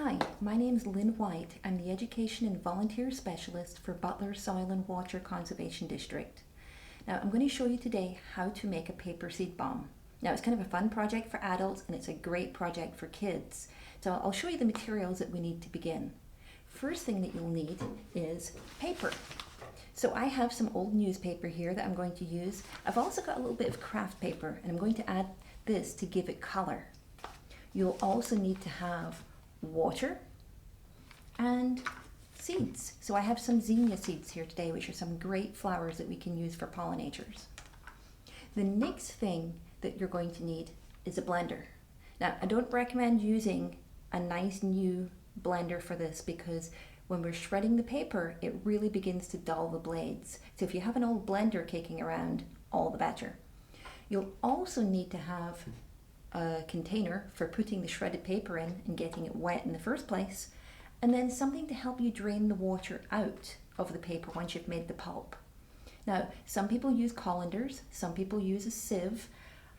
Hi, my name is Lynn White. I'm the Education and Volunteer Specialist for Butler Soil and Water Conservation District. Now I'm going to show you today how to make a paper seed bomb. Now it's kind of a fun project for adults and it's a great project for kids. So I'll show you the materials that we need to begin. First thing that you'll need is paper. So I have some old newspaper here that I'm going to use. I've also got a little bit of craft paper and I'm going to add this to give it color. You'll also need to have water and seeds. So I have some zinnia seeds here today, which are some great flowers that we can use for pollinators. The next thing that you're going to need is a blender. Now, I don't recommend using a nice new blender for this because when we're shredding the paper, it really begins to dull the blades. So if you have an old blender kicking around, all the better. You'll also need to have a container for putting the shredded paper in and getting it wet in the first place, and then something to help you drain the water out of the paper once you've made the pulp. Now, some people use colanders, some people use a sieve.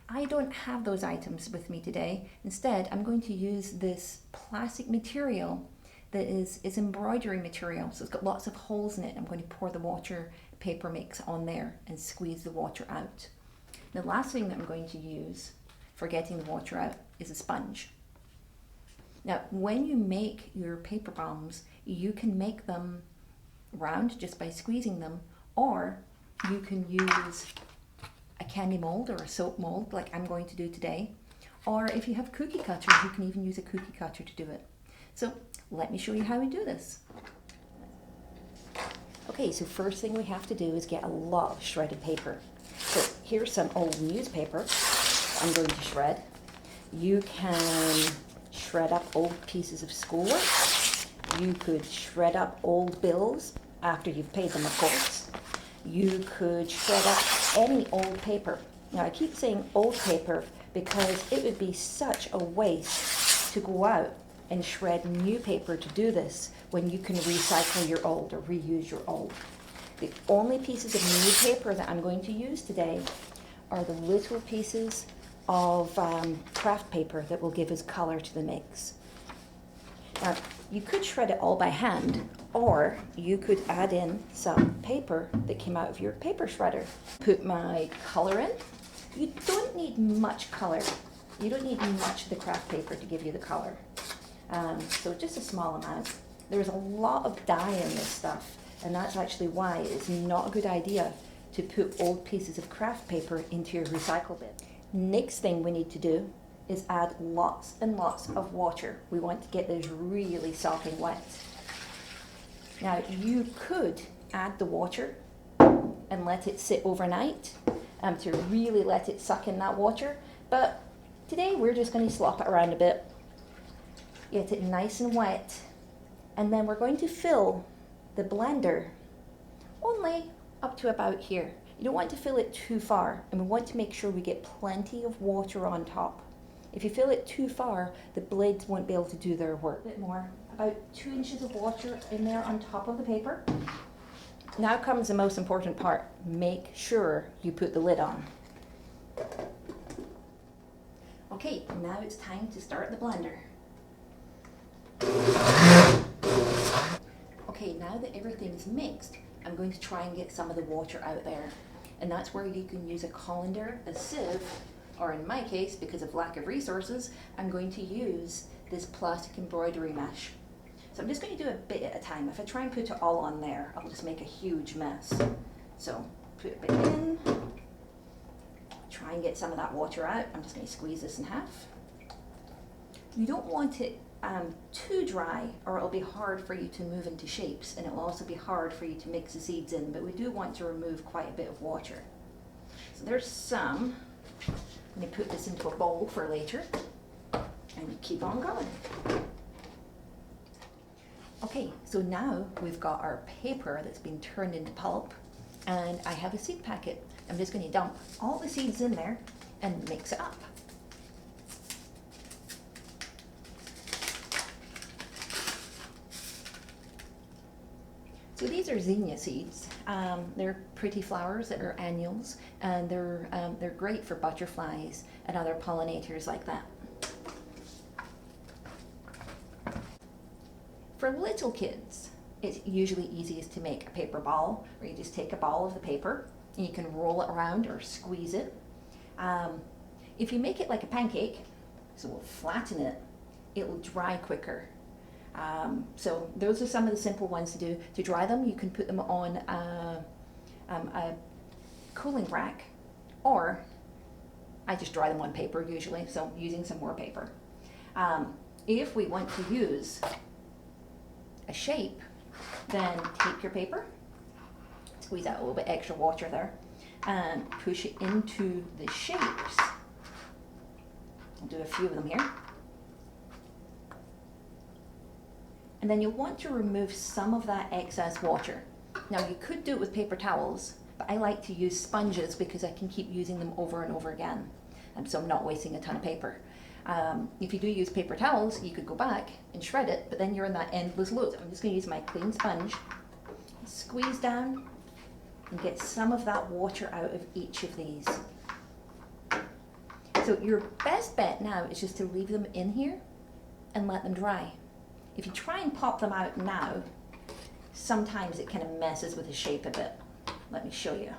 I don't have those items with me today. Instead, I'm going to use this plastic material that is embroidery material, so it's got lots of holes in it. I'm going to pour the water paper mix on there and squeeze the water out. The last thing that I'm going to use for getting the water out is a sponge. Now, when you make your paper bombs, you can make them round just by squeezing them, or you can use a candy mold or a soap mold like I'm going to do today, or if you have cookie cutters, you can even use a cookie cutter to do it. So let me show you how we do this. Okay, so first thing we have to do is get a lot of shredded paper. So here's some old newspaper I'm going to shred. You can shred up old pieces of schoolwork. You could shred up old bills after you've paid them, of course. You could shred up any old paper. Now I keep saying old paper because it would be such a waste to go out and shred new paper to do this when you can recycle your old or reuse your old. The only pieces of new paper that I'm going to use today are the little pieces of craft paper that will give us color to the mix. Now, you could shred it all by hand, or you could add in some paper that came out of your paper shredder. Put my color in. You don't need much color. You don't need much of the craft paper to give you the color. So just a small amount. There's a lot of dye in this stuff, and that's actually why it's not a good idea to put old pieces of craft paper into your recycle bin. Next thing we need to do is add lots and lots of water. We want to get this really sopping wet. Now you could add the water and let it sit overnight to really let it suck in that water, but today we're just going to slop it around a bit, get it nice and wet, and then we're going to fill the blender only up to about here. You don't want to fill it too far, and we want to make sure we get plenty of water on top. If you fill it too far, the blades won't be able to do their work. A bit more, about 2 inches of water in there on top of the paper. Now comes the most important part. Make sure you put the lid on. Okay, now it's time to start the blender. Okay, now that everything's mixed, I'm going to try and get some of the water out there. And that's where you can use a colander, a sieve, or in my case, because of lack of resources, I'm going to use this plastic embroidery mesh. So I'm just going to do a bit at a time. If I try and put it all on there, I'll just make a huge mess. So put a bit in, try and get some of that water out. I'm just going to squeeze this in half. You don't want it too dry, or it'll be hard for you to move into shapes, and it'll also be hard for you to mix the seeds in, but we do want to remove quite a bit of water. So there's some. I'm going to put this into a bowl for later and keep on going. Okay, so now we've got our paper that's been turned into pulp, and I have a seed packet. I'm just going to dump all the seeds in there and mix it up. So these are zinnia seeds. They're pretty flowers that are annuals, and they're great for butterflies and other pollinators like that. For little kids, it's usually easiest to make a paper ball, where you just take a ball of the paper and you can roll it around or squeeze it. If you make it like a pancake, so we'll flatten it, it will dry quicker. So those are some of the simple ones to do. To dry them, you can put them on a cooling rack, or I just dry them on paper usually, so using some more paper. If we want to use a shape, then take your paper, squeeze out a little bit extra water there, and push it into the shapes. I'll do a few of them here. And then you'll want to remove some of that excess water. Now you could do it with paper towels, but I like to use sponges because I can keep using them over and over again. So I'm not wasting a ton of paper. If you do use paper towels, you could go back and shred it, but then you're in that endless loop. So I'm just going to use my clean sponge, squeeze down, and get some of that water out of each of these. So your best bet now is just to leave them in here and let them dry. If you try and pop them out now, sometimes it kind of messes with the shape a bit. Let me show you.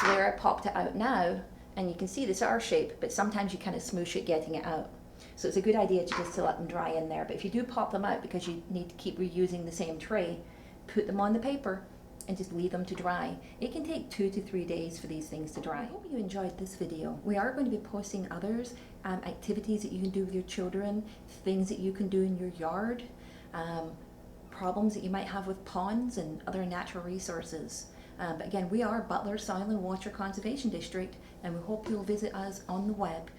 So there, I popped it out now, and you can see this R shape, but sometimes you kind of smoosh it getting it out. So it's a good idea to just to let them dry in there. But if you do pop them out because you need to keep reusing the same tray, put them on the paper and just leave them to dry. It can take 2 to 3 days for these things to dry. I hope you enjoyed this video. We are going to be posting others, activities that you can do with your children, things that you can do in your yard, problems that you might have with ponds and other natural resources. But again, we are Butler Soil and Water Conservation District, and we hope you'll visit us on the web